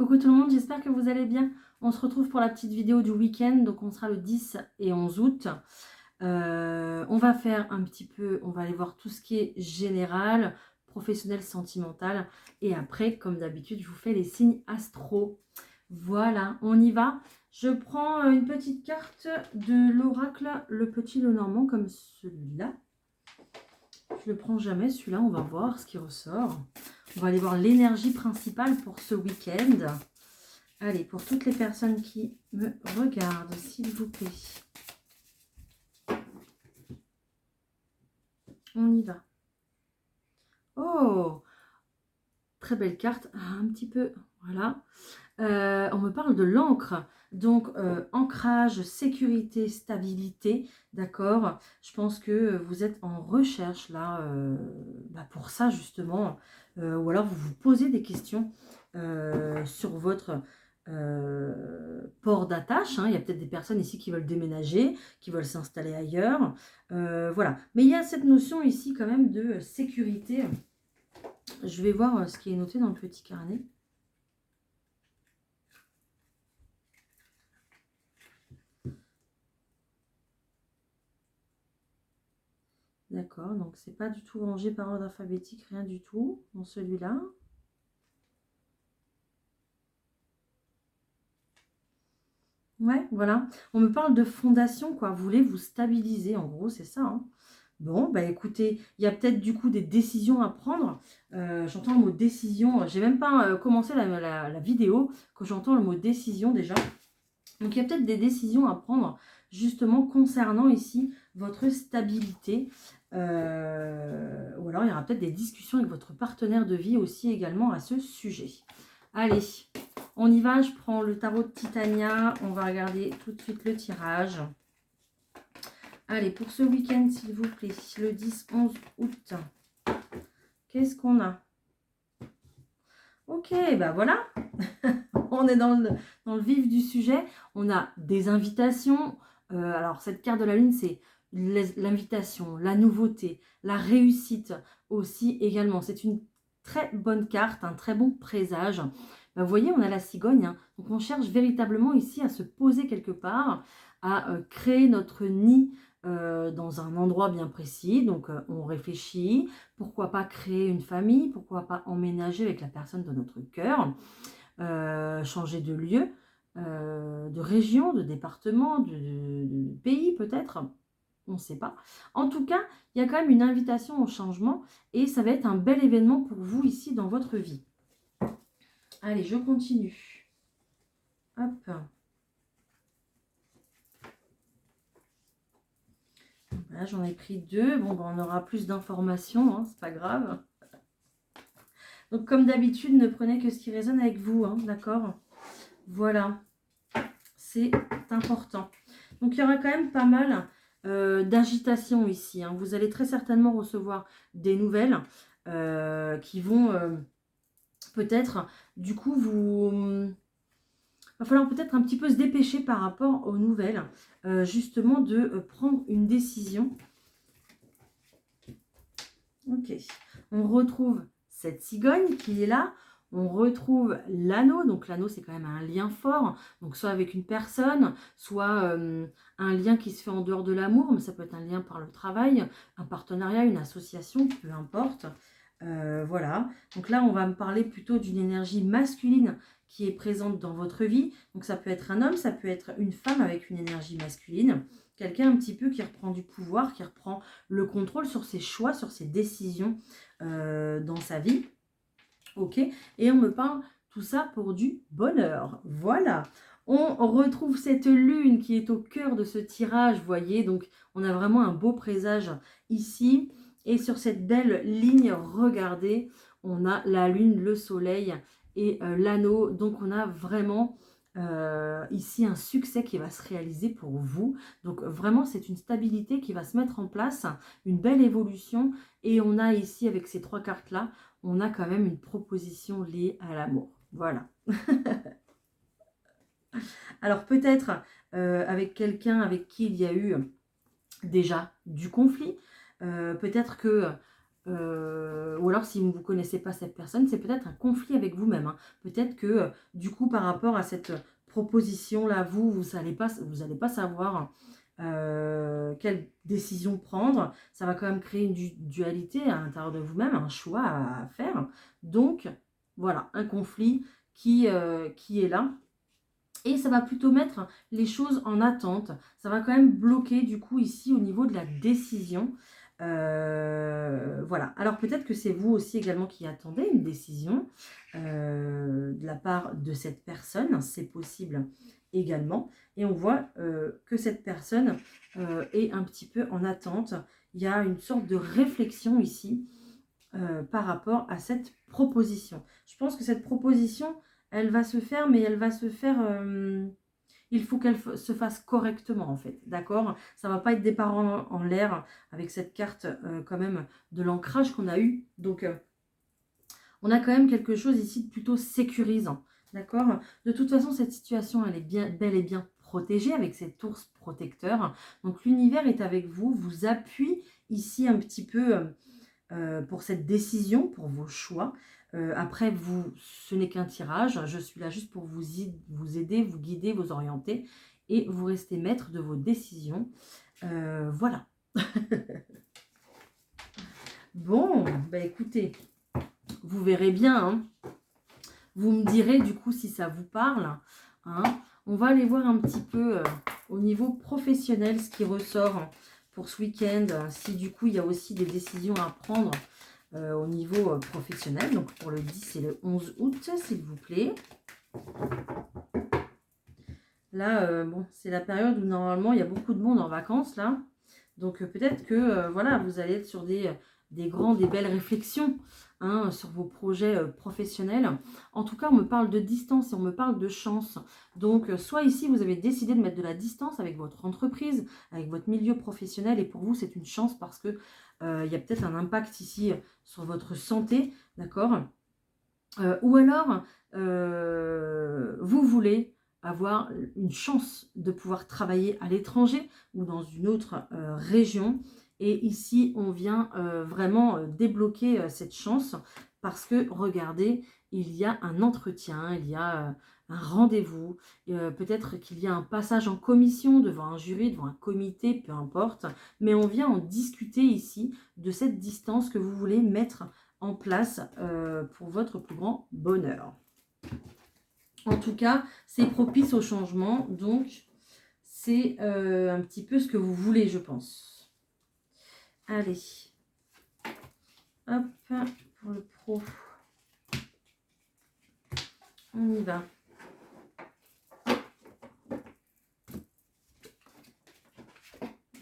Coucou tout le monde, j'espère que vous allez bien. On se retrouve pour la petite vidéo du week-end, donc on sera le 10 et 11 août. On va faire un petit peu, on va aller voir tout ce qui est général, professionnel, sentimental. Et après, comme d'habitude, je vous fais les signes astro. Voilà, on y va. Je prends une petite carte de l'oracle, le petit Lenormand, comme celui-là. Je le prends jamais, celui-là, on va voir ce qui ressort. On va aller voir l'énergie principale pour ce week-end. Allez, pour toutes les personnes qui me regardent, s'il vous plaît. On y va. Oh, très belle carte. Un petit peu, voilà. On me parle de l'encre. Donc, ancrage, sécurité, stabilité. D'accord. Je pense que vous êtes en recherche là pour ça, justement. Ou alors, vous vous posez des questions sur votre port d'attache. Il y a peut-être des personnes ici qui veulent déménager, qui veulent s'installer ailleurs. Voilà. Mais il y a cette notion ici quand même de sécurité. Je vais voir ce qui est noté dans le petit carnet. D'accord, donc c'est pas du tout rangé par ordre alphabétique, rien du tout dans celui-là. Ouais, voilà. On me parle de fondation, quoi. Vous voulez vous stabiliser, en gros, c'est ça. Bon, bah écoutez, il y a peut-être du coup des décisions à prendre. J'entends le mot décision. J'ai même pas commencé la vidéo que j'entends le mot décision déjà. Donc il y a peut-être des décisions à prendre justement concernant ici votre stabilité. Ou alors il y aura peut-être des discussions avec votre partenaire de vie aussi également à ce sujet. Allez, on y va, je prends le tarot de Titania. On va regarder tout de suite le tirage. Allez, pour ce week-end, s'il vous plaît, le 10-11 août. Qu'est-ce qu'on a? Ok, bah voilà. On est dans le vif du sujet. On a des invitations. Alors, cette carte de la lune, c'est l'invitation, la nouveauté, la réussite aussi également. C'est une très bonne carte, un très bon présage. Vous voyez, on a la cigogne. Donc, on cherche véritablement ici à se poser quelque part, à créer notre nid dans un endroit bien précis. Donc, on réfléchit. Pourquoi pas créer une famille? Pourquoi pas emménager avec la personne de notre cœur? Changer de lieu, de région, de département, de pays peut-être, on ne sait pas. En tout cas, il y a quand même une invitation au changement et ça va être un bel événement pour vous ici dans votre vie. Allez, je continue. Hop. Voilà, j'en ai pris deux. Bon, ben, on aura plus d'informations, hein, c'est pas grave. Donc, comme d'habitude, ne prenez que ce qui résonne avec vous, hein, d'accord? Voilà, c'est important. Donc, il y aura quand même pas mal d'agitation ici. Hein. Vous allez très certainement recevoir des nouvelles qui vont peut-être, du coup, va falloir peut-être un petit peu se dépêcher par rapport aux nouvelles, justement de prendre une décision. Ok, on retrouve cette cigogne qui est là. On retrouve l'anneau, donc l'anneau c'est quand même un lien fort, donc soit avec une personne, soit un lien qui se fait en dehors de l'amour, mais ça peut être un lien par le travail, un partenariat, une association, peu importe. Voilà, donc là on va me parler plutôt d'une énergie masculine qui est présente dans votre vie, donc ça peut être un homme, ça peut être une femme avec une énergie masculine, quelqu'un un petit peu qui reprend du pouvoir, qui reprend le contrôle sur ses choix, sur ses décisions dans sa vie. Ok, et on me parle tout ça pour du bonheur. Voilà, on retrouve cette lune qui est au cœur de ce tirage, vous voyez, donc on a vraiment un beau présage ici. Et sur cette belle ligne, regardez, on a la lune, le soleil et l'anneau. Donc on a vraiment ici un succès qui va se réaliser pour vous. Donc vraiment, c'est une stabilité qui va se mettre en place, une belle évolution. Et on a ici, avec ces trois cartes-là, on a quand même une proposition liée à l'amour. Voilà. Alors peut-être avec quelqu'un avec qui il y a eu déjà du conflit, peut-être que ou alors si vous ne vous connaissez pas cette personne, c'est peut-être un conflit avec vous-même. Hein. Peut-être que du coup par rapport à cette proposition-là, vous n'allez pas savoir quelle décision prendre. Ça va quand même créer une dualité à l'intérieur de vous-même, un choix à faire. Donc voilà, un conflit qui est là. Et ça va plutôt mettre les choses en attente. Ça va quand même bloquer du coup ici au niveau de la décision. Voilà. Alors peut-être que c'est vous aussi également qui attendez une décision de la part de cette personne. C'est possible également. Et on voit que cette personne est un petit peu en attente. Il y a une sorte de réflexion ici par rapport à cette proposition. Je pense que cette proposition, elle va se faire, mais elle va se faire... il faut qu'elle se fasse correctement, en fait. D'accord? Ça ne va pas être des parents en l'air avec cette carte, quand même, de l'ancrage qu'on a eu. Donc, on a quand même quelque chose ici de plutôt sécurisant. D'accord? De toute façon, cette situation, elle est bien, bel et bien protégée avec cet ours protecteur. Donc, l'univers est avec vous, vous appuie ici un petit peu... pour cette décision, pour vos choix. Après, ce n'est qu'un tirage. Je suis là juste pour vous aider, vous guider, vous orienter. Et vous restez maître de vos décisions. Voilà. Bon, bah écoutez, vous verrez bien. Hein. Vous me direz du coup si ça vous parle. Hein. On va aller voir un petit peu au niveau professionnel ce qui ressort pour ce week-end. Si du coup il y a aussi des décisions à prendre au niveau professionnel. Donc pour le 10 et le 11 août, s'il vous plaît. Là, bon, c'est la période où normalement il y a beaucoup de monde en vacances là. Donc peut-être que voilà, vous allez être sur des belles réflexions hein, sur vos projets professionnels. En tout cas, on me parle de distance et on me parle de chance. Donc soit ici, vous avez décidé de mettre de la distance avec votre entreprise, avec votre milieu professionnel. Et pour vous, c'est une chance parce que il y a peut-être un impact ici sur votre santé, d'accord ou alors, vous voulez avoir une chance de pouvoir travailler à l'étranger ou dans une autre région. Et ici, on vient vraiment débloquer cette chance parce que, regardez, il y a un entretien, il y a un rendez-vous, peut-être qu'il y a un passage en commission devant un jury, devant un comité, peu importe. Mais on vient en discuter ici de cette distance que vous voulez mettre en place pour votre plus grand bonheur. En tout cas, c'est propice au changement, donc c'est un petit peu ce que vous voulez, je pense. Allez, hop, pour le pro, on y va.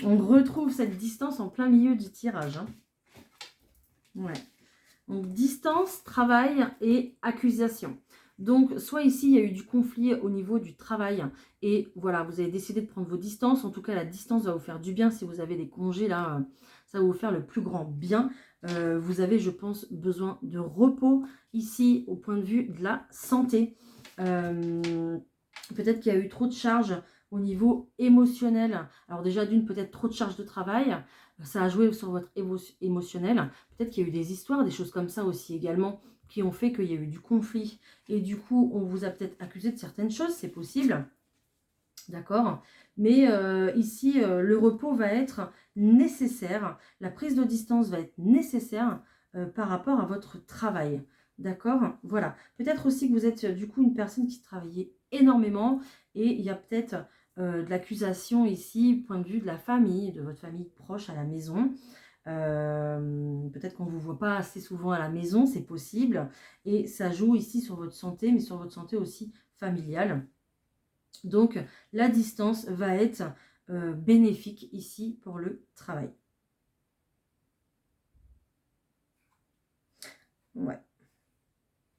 On retrouve cette distance en plein milieu du tirage. Hein. Ouais. Donc, distance, travail et accusation. Donc, soit ici, il y a eu du conflit au niveau du travail. Et voilà, vous avez décidé de prendre vos distances. En tout cas, la distance va vous faire du bien. Si vous avez des congés, là, ça va vous faire le plus grand bien. Vous avez, je pense, besoin de repos ici au point de vue de la santé. Peut-être qu'il y a eu trop de charges au niveau émotionnel. Alors déjà, d'une, peut-être trop de charges de travail. Ça a joué sur votre émotionnel. Peut-être qu'il y a eu des histoires, des choses comme ça aussi également, qui ont fait qu'il y a eu du conflit. Et du coup, on vous a peut-être accusé de certaines choses, c'est possible. D'accord? Mais ici, le repos va être nécessaire. La prise de distance va être nécessaire par rapport à votre travail. D'accord? Voilà. Peut-être aussi que vous êtes du coup une personne qui travaillait énormément et il y a peut-être de l'accusation ici, point de vue de la famille, de votre famille proche à la maison. Peut-être qu'on ne vous voit pas assez souvent à la maison, c'est possible. Et ça joue ici sur votre santé, mais sur votre santé aussi familiale. Donc, la distance va être bénéfique ici pour le travail. Ouais.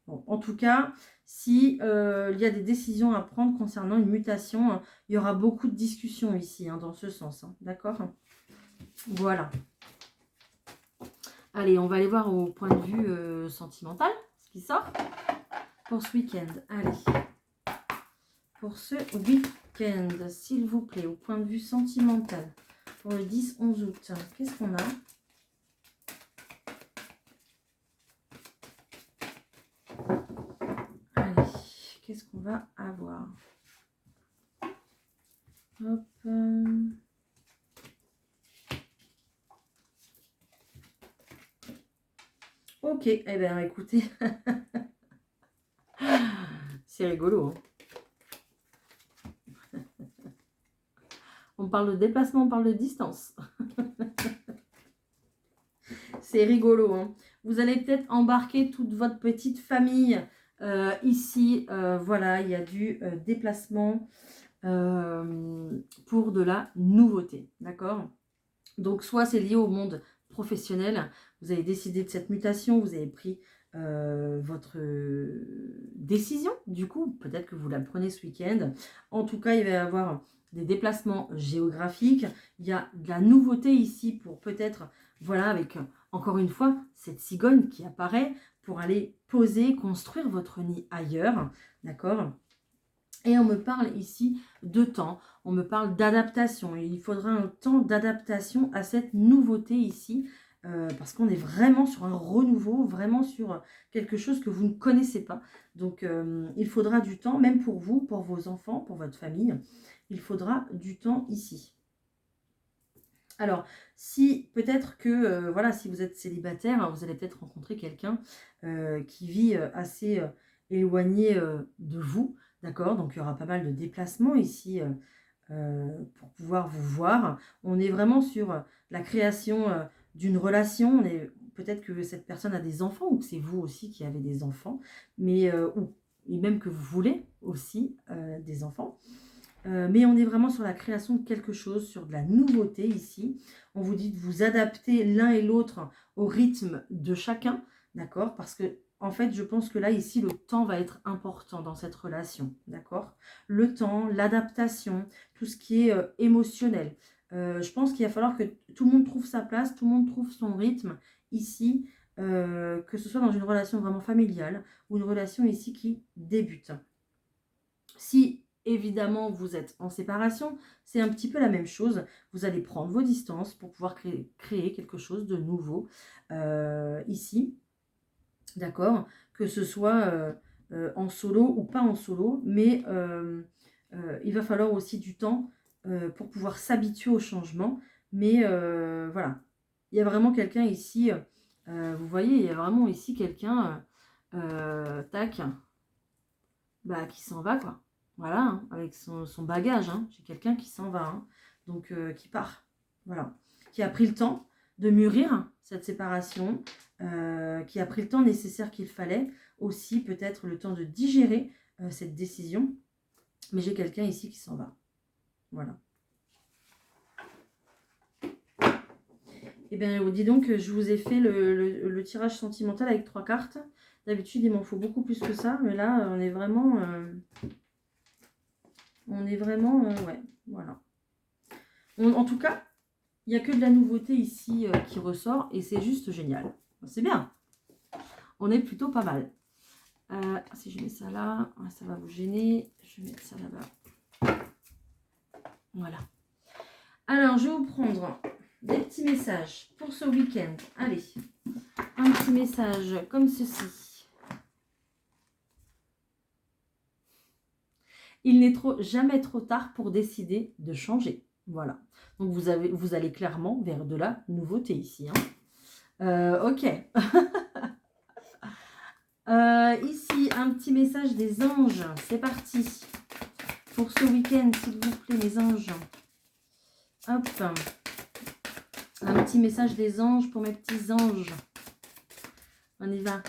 Bon, en tout cas, si il y a des décisions à prendre concernant une mutation, hein, il y aura beaucoup de discussions ici, hein, dans ce sens. Hein, d'accord? Voilà. Allez, on va aller voir au point de vue sentimental, ce qui sort pour ce week-end. Allez. Pour ce week-end, s'il vous plaît, au point de vue sentimental, pour le 10-11 août, qu'est-ce qu'on a? qu'est-ce qu'on va avoir? Hop. Ok, eh bien écoutez, c'est rigolo. Hein. On parle de déplacement, on parle de distance. C'est rigolo. Hein. Vous allez peut-être embarquer toute votre petite famille ici. Voilà, il y a du déplacement pour de la nouveauté. D'accord? Donc, soit c'est lié au monde professionnel. Vous avez décidé de cette mutation, vous avez pris votre décision. Du coup, peut-être que vous la prenez ce week-end. En tout cas, il va y avoir des déplacements géographiques. Il y a de la nouveauté ici pour peut-être, voilà, avec encore une fois, cette cigogne qui apparaît pour aller poser, construire votre nid ailleurs. D'accord ? Et on me parle ici de temps, on me parle d'adaptation. Il faudra un temps d'adaptation à cette nouveauté ici, parce qu'on est vraiment sur un renouveau, vraiment sur quelque chose que vous ne connaissez pas. Donc, il faudra du temps, même pour vous, pour vos enfants, pour votre famille. Il faudra du temps ici. Alors, si peut-être que, voilà, si vous êtes célibataire, vous allez peut-être rencontrer quelqu'un qui vit assez éloigné de vous, d'accord? Donc, il y aura pas mal de déplacements ici pour pouvoir vous voir. On est vraiment sur la création d'une relation. Peut-être que cette personne a des enfants ou que c'est vous aussi qui avez des enfants, mais et même que vous voulez aussi des enfants. Mais on est vraiment sur la création de quelque chose, sur de la nouveauté ici. On vous dit de vous adapter l'un et l'autre au rythme de chacun, d'accord? Parce que, en fait, je pense que là, ici, le temps va être important dans cette relation, d'accord? Le temps, l'adaptation, tout ce qui est émotionnel. Je pense qu'il va falloir que tout le monde trouve sa place, tout le monde trouve son rythme ici, que ce soit dans une relation vraiment familiale ou une relation ici qui débute. Si évidemment vous êtes en séparation, c'est un petit peu la même chose. Vous allez prendre vos distances pour pouvoir créer quelque chose de nouveau ici. D'accord? Que ce soit en solo ou pas en solo, mais il va falloir aussi du temps pour pouvoir s'habituer au changement. Mais voilà, il y a vraiment quelqu'un ici, vous voyez, il y a vraiment ici quelqu'un, tac, bah, qui s'en va, quoi. Voilà, hein, avec son bagage. Hein. J'ai quelqu'un qui s'en va, hein, donc qui part. Voilà. Qui a pris le temps de mûrir cette séparation, qui a pris le temps nécessaire qu'il fallait, aussi peut-être le temps de digérer cette décision. Mais j'ai quelqu'un ici qui s'en va. Voilà. Eh bien, dis donc, je vous ai fait le tirage sentimental avec 3 cartes. D'habitude, il m'en faut beaucoup plus que ça, mais là, on est vraiment... ouais, voilà. En tout cas, il n'y a que de la nouveauté ici qui ressort, et c'est juste génial. C'est bien. On est plutôt pas mal. Si je mets ça là, ça va vous gêner. Je vais mettre ça là-bas. Voilà. Alors, je vais vous prendre des petits messages pour ce week-end. Allez, un petit message comme ceci. Il n'est jamais trop tard pour décider de changer. Voilà. Donc, vous allez clairement vers de la nouveauté ici. Hein. Ok. Ici, un petit message des anges. C'est parti. Pour ce week-end, s'il vous plaît, les anges. Hop. Un petit message des anges pour mes petits anges. On y va.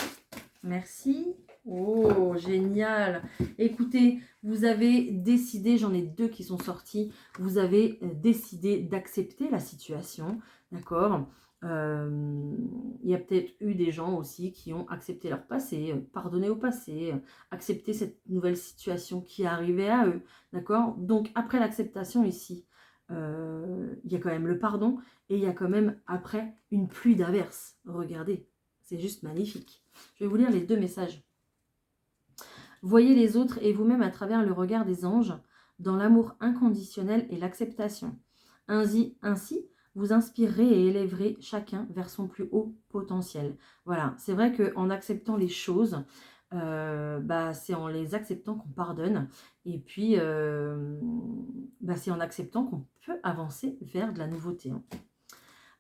Merci. Oh, génial. Écoutez, vous avez décidé, j'en ai 2 qui sont sortis, vous avez décidé d'accepter la situation, d'accord? Il y a peut-être eu des gens aussi qui ont accepté leur passé, pardonné au passé, accepté cette nouvelle situation qui est arrivée à eux, d'accord? Donc, après l'acceptation ici, il y a quand même le pardon et il y a quand même après une pluie d'averses. Regardez, c'est juste magnifique. Je vais vous lire les 2 messages. Voyez les autres et vous-même à travers le regard des anges, dans l'amour inconditionnel et l'acceptation. Ainsi, vous inspirerez et élèverez chacun vers son plus haut potentiel. Voilà, c'est vrai qu'en acceptant les choses, c'est en les acceptant qu'on pardonne. Et puis, c'est en acceptant qu'on peut avancer vers de la nouveauté. Hein.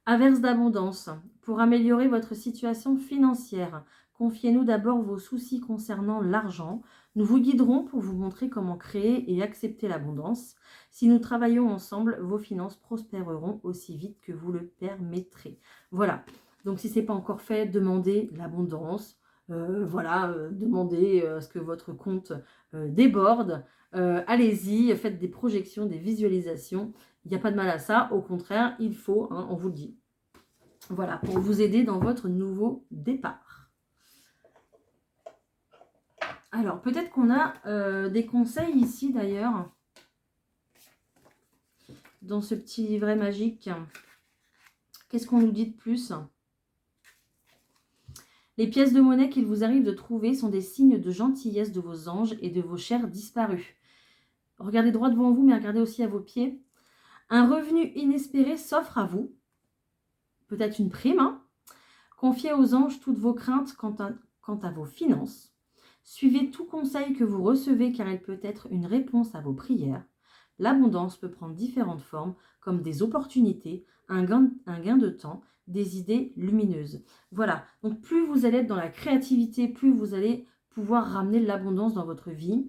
Averse d'abondance. Pour améliorer votre situation financière, confiez-nous d'abord vos soucis concernant l'argent. Nous vous guiderons pour vous montrer comment créer et accepter l'abondance. Si nous travaillons ensemble, vos finances prospéreront aussi vite que vous le permettrez. Voilà. Donc, si ce n'est pas encore fait, demandez l'abondance. Demandez à ce que votre compte déborde. Allez-y, faites des projections, des visualisations. Il n'y a pas de mal à ça. Au contraire, il faut, hein, on vous le dit. Voilà, pour vous aider dans votre nouveau départ. Alors, peut-être qu'on a des conseils ici, d'ailleurs, dans ce petit livret magique. Qu'est-ce qu'on nous dit de plus ? Les pièces de monnaie qu'il vous arrive de trouver sont des signes de gentillesse de vos anges et de vos chers disparus. Regardez droit devant vous, mais regardez aussi à vos pieds. Un revenu inespéré s'offre à vous. Peut-être une prime. Hein. Confiez aux anges toutes vos craintes quant à vos finances. Suivez tout conseil que vous recevez car elle peut être une réponse à vos prières. L'abondance peut prendre différentes formes comme des opportunités, un gain de temps, des idées lumineuses. Voilà, donc plus vous allez être dans la créativité, plus vous allez pouvoir ramener de l'abondance dans votre vie.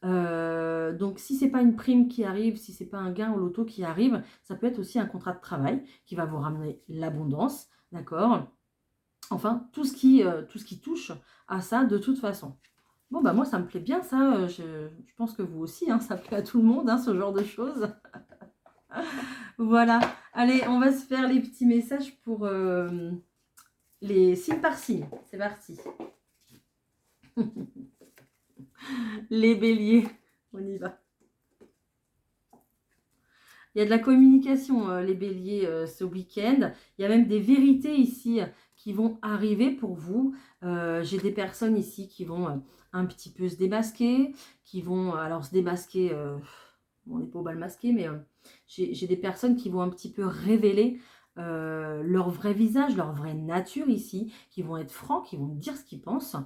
Donc si c'est pas une prime qui arrive, si c'est pas un gain au loto qui arrive, ça peut être aussi un contrat de travail qui va vous ramener l'abondance, d'accord ? Enfin, tout ce qui touche à ça de toute façon. Bon, moi, ça me plaît bien, ça. Je pense que vous aussi, hein, ça plaît à tout le monde, hein, ce genre de choses. Voilà. Allez, on va se faire les petits messages pour les signe par signe. C'est parti. Les béliers. On y va. Il y a de la communication, les béliers, ce week-end. Il y a même des vérités ici qui vont arriver pour vous. J'ai des personnes ici qui vont un petit peu se démasquer, qui vont, alors se démasquer, on n'est pas au bal masqué, mais j'ai des personnes qui vont un petit peu révéler leur vrai visage, leur vraie nature ici, qui vont être francs, qui vont dire ce qu'ils pensent.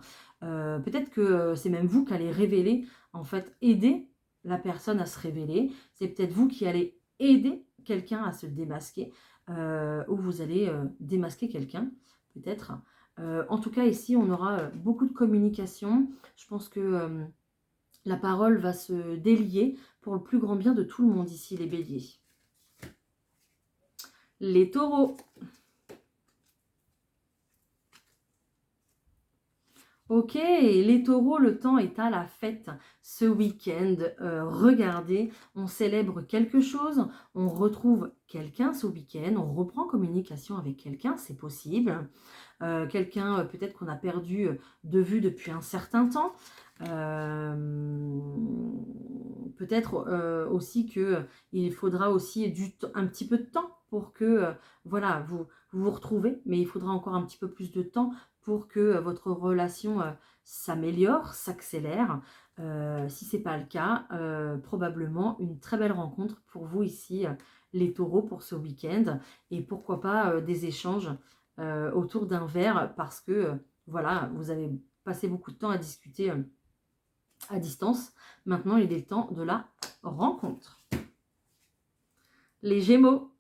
Peut-être que c'est même vous qui allez révéler, en fait, aider la personne à se révéler. C'est peut-être vous qui allez aider quelqu'un à se démasquer, ou vous allez démasquer quelqu'un, peut-être. En tout cas, ici, on aura beaucoup de communication. Je pense que la parole va se délier pour le plus grand bien de tout le monde ici, les béliers. Les taureaux. Ok, les taureaux, le temps est à la fête ce week-end. Regardez, on célèbre quelque chose, on retrouve quelqu'un ce week-end, on reprend communication avec quelqu'un, c'est possible. Quelqu'un peut-être qu'on a perdu de vue depuis un certain temps. Peut-être aussi qu'il faudra aussi un petit peu de temps pour que vous retrouvez, mais il faudra encore un petit peu plus de temps pour que votre relation s'améliore, s'accélère. Si ce n'est pas le cas, probablement une très belle rencontre pour vous ici, les taureaux, pour ce week-end. Et pourquoi pas des échanges autour d'un verre parce que vous avez passé beaucoup de temps à discuter à distance. Maintenant, il est le temps de la rencontre. Les Gémeaux.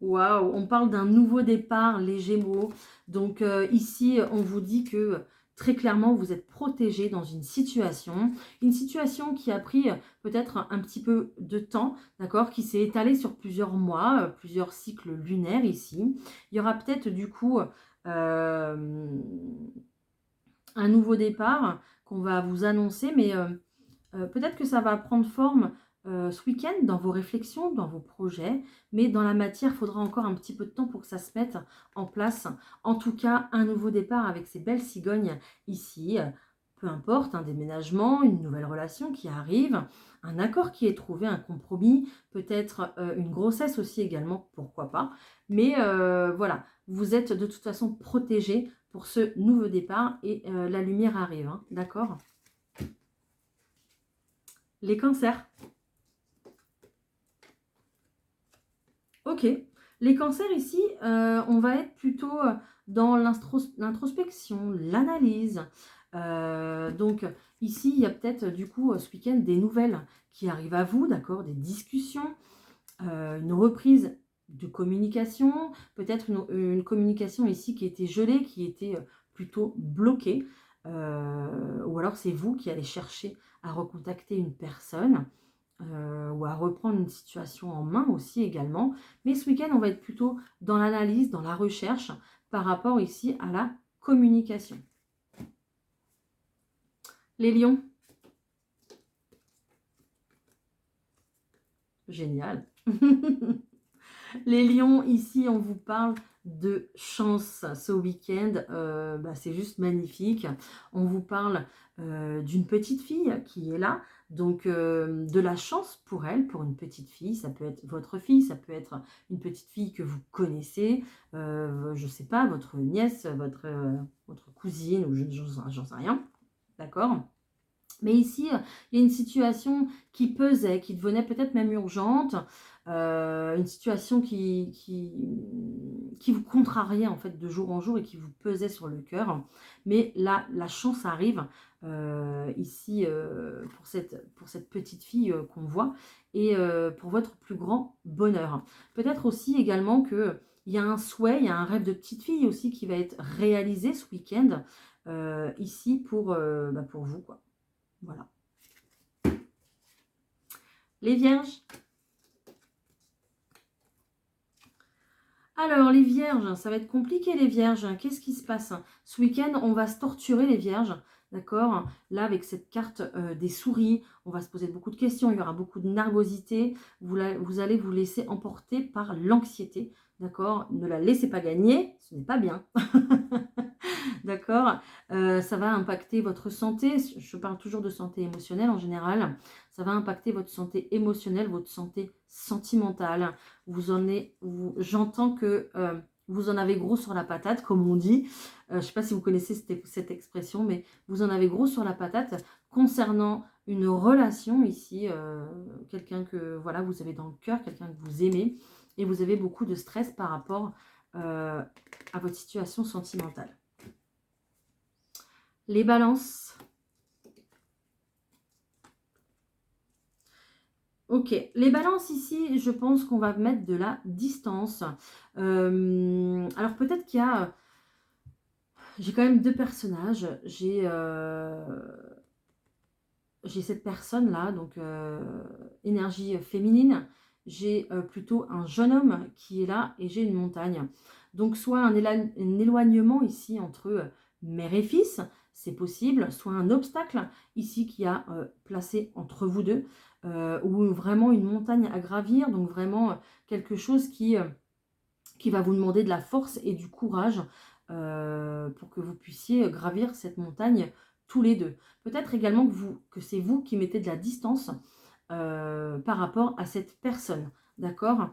Waouh, on parle d'un nouveau départ, les Gémeaux. Donc ici, on vous dit que très clairement, vous êtes protégé dans une situation qui a pris peut-être un petit peu de temps, d'accord, qui s'est étalé sur plusieurs mois, plusieurs cycles lunaires ici. Il y aura peut-être du coup un nouveau départ qu'on va vous annoncer, mais peut-être que ça va prendre forme ce week-end dans vos réflexions, dans vos projets, mais dans la matière, il faudra encore un petit peu de temps pour que ça se mette en place. En tout cas, un nouveau départ avec ces belles cigognes ici, peu importe, un déménagement, une nouvelle relation qui arrive, un accord qui est trouvé, un compromis, peut-être une grossesse aussi également, pourquoi pas. Mais voilà, vous êtes de toute façon protégés pour ce nouveau départ et la lumière arrive, hein, d'accord ? Les cancers. Ok, Les cancers ici, on va être plutôt dans l'introspection, l'analyse. Donc ici, il y a peut-être du coup ce week-end des nouvelles qui arrivent à vous, d'accord, des discussions, une reprise de communication, peut-être une communication ici qui était gelée, qui était plutôt bloquée, ou alors c'est vous qui allez chercher à recontacter une personne, ou à reprendre une situation en main aussi également. Mais ce week-end, on va être plutôt dans l'analyse, dans la recherche, par rapport ici à la communication. Les lions. Génial. Les lions, ici, on vous parle de chance ce week-end. C'est juste magnifique. On vous parle d'une petite fille qui est là. Donc, de la chance pour elle, pour une petite fille. Ça peut être votre fille, ça peut être une petite fille que vous connaissez. Je ne sais pas, votre nièce, votre cousine, ou j'en sais rien. D'accord ? Mais ici, il y a une situation qui pesait, qui devenait peut-être même urgente, une situation qui vous contrariait en fait de jour en jour et qui vous pesait sur le cœur. Mais là, la chance arrive ici pour cette petite fille qu'on voit et pour votre plus grand bonheur. Peut-être aussi également qu'il y a un souhait, il y a un rêve de petite fille aussi qui va être réalisé ce week-end ici pour vous, quoi. Voilà. Les vierges. Alors, les vierges, ça va être compliqué, les vierges. Qu'est-ce qui se passe? Ce week-end, on va se torturer, les vierges. D'accord? Là, avec cette carte des souris, on va se poser beaucoup de questions. Il y aura beaucoup de nervosité. Vous allez vous laisser emporter par l'anxiété. D'accord? Ne la laissez pas gagner. Ce n'est pas bien. D'accord, ça va impacter votre santé. Je parle toujours de santé émotionnelle en général. Ça va impacter votre santé émotionnelle, votre santé sentimentale. J'entends que vous en avez gros sur la patate, comme on dit. Je ne sais pas si vous connaissez cette expression, mais vous en avez gros sur la patate concernant une relation ici, quelqu'un que voilà, vous avez dans le cœur, quelqu'un que vous aimez, et vous avez beaucoup de stress par rapport à votre situation sentimentale. Les balances. Ok, les balances ici, je pense qu'on va mettre de la distance. Alors peut-être qu'il y a... J'ai quand même deux personnages. J'ai cette personne-là, donc énergie féminine. J'ai plutôt un jeune homme qui est là et j'ai une montagne. Donc soit un éloignement ici entre mère et fils, c'est possible, soit un obstacle ici qui a placé entre vous deux, ou vraiment une montagne à gravir, donc vraiment quelque chose qui va vous demander de la force et du courage pour que vous puissiez gravir cette montagne tous les deux. Peut-être également que c'est vous qui mettez de la distance par rapport à cette personne. D'accord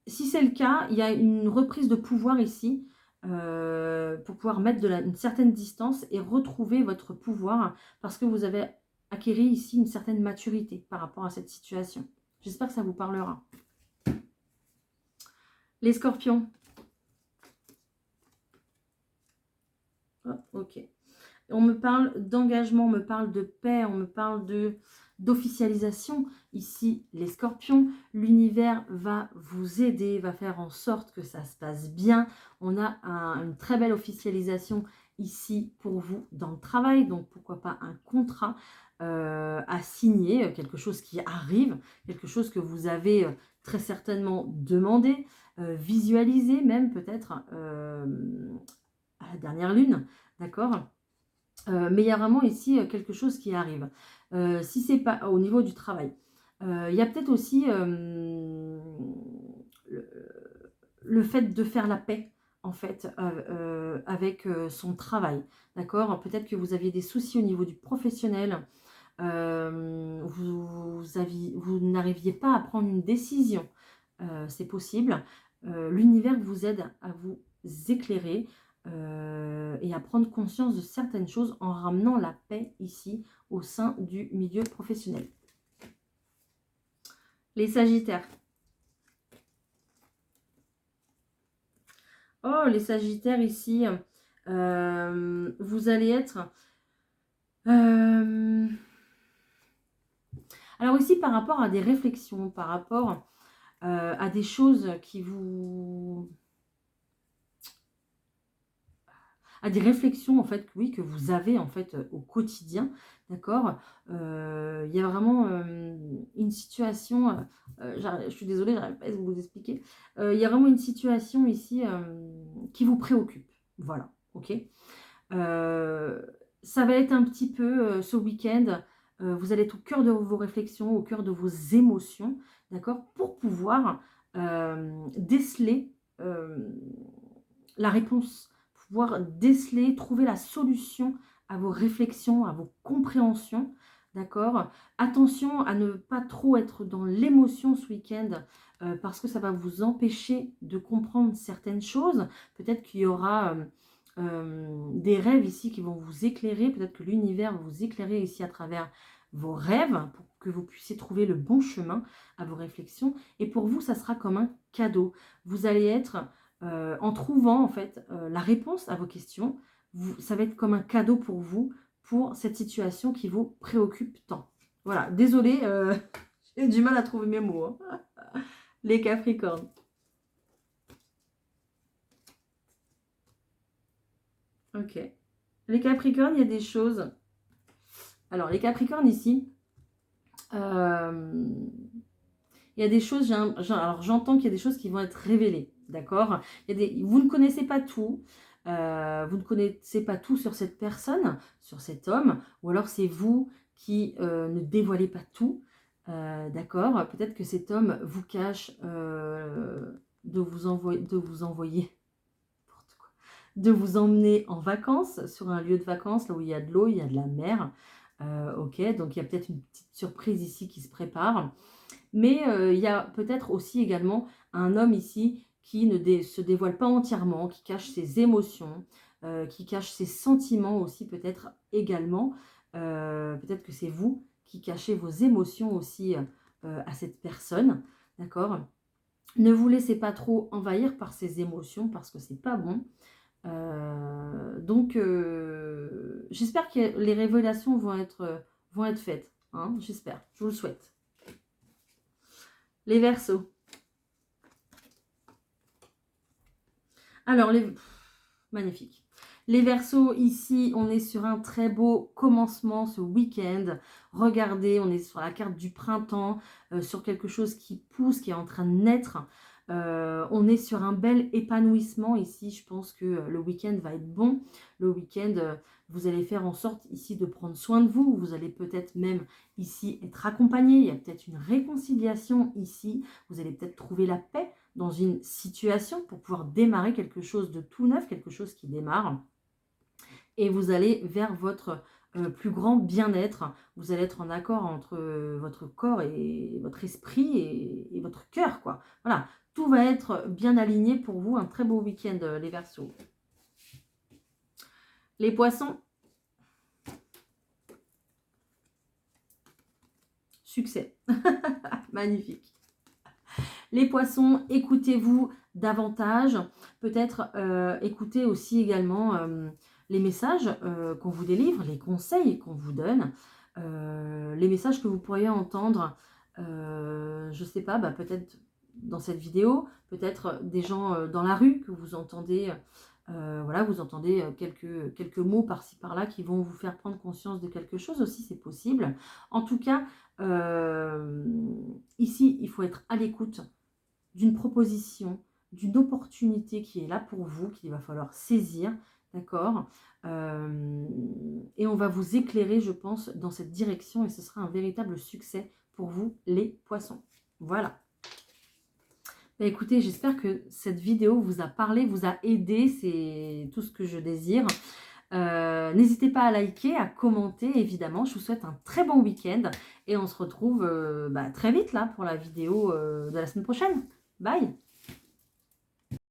Si c'est le cas, il y a une reprise de pouvoir ici pour pouvoir mettre une certaine distance et retrouver votre pouvoir parce que vous avez acquéri ici une certaine maturité par rapport à cette situation. J'espère que ça vous parlera. Les scorpions. Oh, ok. On me parle d'engagement, on me parle de paix, on me parle d'officialisation. Ici, les scorpions, l'univers va vous aider, va faire en sorte que ça se passe bien. On a une très belle officialisation ici pour vous dans le travail. Donc, pourquoi pas un contrat à signer, quelque chose qui arrive, quelque chose que vous avez très certainement demandé, visualisé même peut-être à la dernière lune. D'accord ? Mais il y a vraiment ici quelque chose qui arrive. Si c'est pas au niveau du travail, il y a peut-être aussi le fait de faire la paix en fait avec son travail. D'accord ? Peut-être que vous aviez des soucis au niveau du professionnel. Vous n'arriviez pas à prendre une décision. C'est possible. L'univers vous aide à vous éclairer et à prendre conscience de certaines choses en ramenant la paix ici au sein du milieu professionnel. Les Sagittaires. Oh, les Sagittaires ici, vous allez être... Alors ici, par rapport à des réflexions, par rapport à des choses qui vous... à des réflexions, en fait, oui, que vous avez, en fait, au quotidien, d'accord. Il y a vraiment une situation... je suis désolée, j'arrive pas à vous expliquer. Il y a vraiment une situation ici qui vous préoccupe. Voilà, ok. Ça va être un petit peu ce week-end, vous allez être au cœur de vos réflexions, au cœur de vos émotions, d'accord, pour pouvoir déceler la réponse, pouvoir déceler, trouver la solution à vos réflexions, à vos compréhensions, d'accord. Attention à ne pas trop être dans l'émotion ce week-end, parce que ça va vous empêcher de comprendre certaines choses. Peut-être qu'il y aura... des rêves ici qui vont vous éclairer, peut-être que l'univers va vous éclairer ici à travers vos rêves pour que vous puissiez trouver le bon chemin à vos réflexions. Et pour vous, ça sera comme un cadeau. Vous allez être, en trouvant en fait la réponse à vos questions, ça va être comme un cadeau pour vous, pour cette situation qui vous préoccupe tant. Voilà, désolée, j'ai du mal à trouver mes mots. Hein. Les Capricornes. Ok. Les Capricornes, il y a des choses. Alors, les Capricornes ici, il y a des choses, alors j'entends qu'il y a des choses qui vont être révélées, d'accord. Vous ne connaissez pas tout, vous ne connaissez pas tout sur cette personne, sur cet homme, ou alors c'est vous qui ne dévoilez pas tout, d'accord. Peut-être que cet homme vous cache de vous envoyer de vous emmener en vacances, sur un lieu de vacances, là où il y a de l'eau, il y a de la mer. Ok, donc il y a peut-être une petite surprise ici qui se prépare. Mais il y a peut-être aussi également un homme ici qui ne se dévoile pas entièrement, qui cache ses émotions, qui cache ses sentiments aussi peut-être également. Peut-être que c'est vous qui cachez vos émotions aussi à cette personne, d'accord. Ne vous laissez pas trop envahir par ces émotions parce que c'est pas bon. Donc, j'espère que les révélations vont être faites. Hein, j'espère, je vous le souhaite. Les Verseaux. Alors, magnifique. Les Verseaux, ici, on est sur un très beau commencement ce week-end. Regardez, on est sur la carte du printemps, sur quelque chose qui pousse, qui est en train de naître. On est sur un bel épanouissement ici. Je pense que le week-end va être bon. Le week-end, vous allez faire en sorte ici de prendre soin de vous. Vous allez peut-être même ici être accompagné. Il y a peut-être une réconciliation ici. Vous allez peut-être trouver la paix dans une situation pour pouvoir démarrer quelque chose de tout neuf, quelque chose qui démarre. Et vous allez vers votre plus grand bien-être. Vous allez être en accord entre votre corps et votre esprit et votre cœur, quoi. Voilà, tout va être bien aligné pour vous. Un très beau week-end, les Verseaux. Les Poissons. Succès. Magnifique. Les Poissons, écoutez-vous davantage. Peut-être écoutez aussi également les messages qu'on vous délivre, les conseils qu'on vous donne, les messages que vous pourriez entendre, je ne sais pas, peut-être dans cette vidéo, peut-être des gens dans la rue que vous entendez, voilà, vous entendez quelques mots par-ci par-là qui vont vous faire prendre conscience de quelque chose aussi, c'est possible. En tout cas, ici, il faut être à l'écoute d'une proposition, d'une opportunité qui est là pour vous, qu'il va falloir saisir, d'accord. Et on va vous éclairer, je pense, dans cette direction et ce sera un véritable succès pour vous, les Poissons. Voilà. Écoutez, j'espère que cette vidéo vous a parlé, vous a aidé, c'est tout ce que je désire. N'hésitez pas à liker, à commenter, évidemment. Je vous souhaite un très bon week-end et on se retrouve très vite là pour la vidéo de la semaine prochaine. Bye!